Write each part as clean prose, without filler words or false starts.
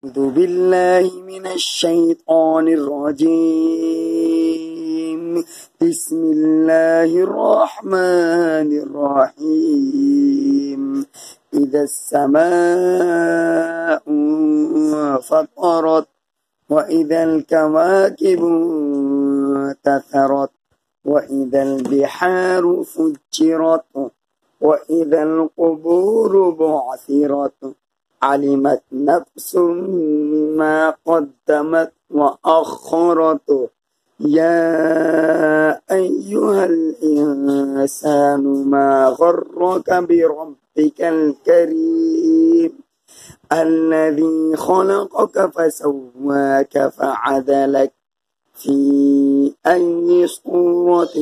أعوذ بالله من الشيطان الرجيم. بسم الله الرحمن الرحيم. إذا السماء فطرت وإذا الكواكب انتثرت وإذا البحار فجرت وإذا القبور بعثرت علمت نفس ما قدمت وأخرت. يا أيها الإنسان ما غرك بربك الكريم الذي خلقك فسواك فعدلك في أي صورة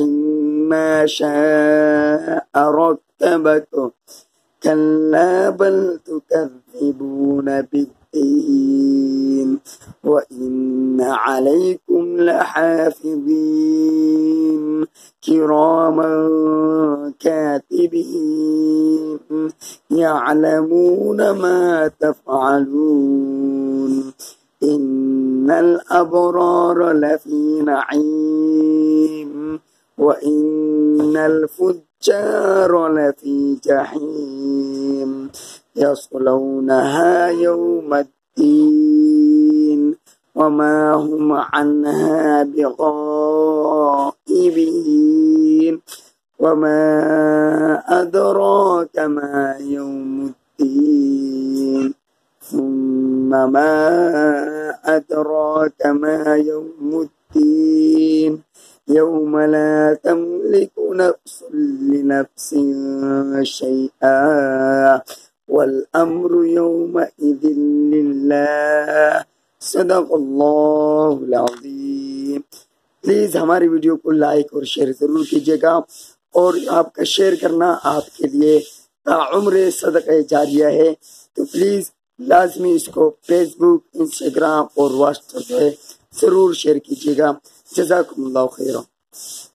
ما شاء ركبك. كلا بل تكذبون بالدين وإن عليكم لحافظين كراما كاتبين يعلمون ما تفعلون. إن الأبرار لفي نعيم وإن الفجار لفي جحيم يصلونها يوم الدين وما هم عنها بغائبين. وما أدراك ما يوم الدين ثم ما أدراك ما يوم الدين يوم لا تملك نفس لنفس شيئا والأمر يومئذ لله. صدق الله العظيम। प्लीज हमारी वीडियो को लाइक और शेयर जरूर कीजिएगा और आपका शेयर करना आपके लिए ताउम्र सदक़े जारिया है। तो प्लीज लाजमी इसको फेसबुक, इंस्टाग्राम और व्हाट्सएप पे जरूर शेयर कीजिएगा। जज़ाकुमुल्लाह खैरा।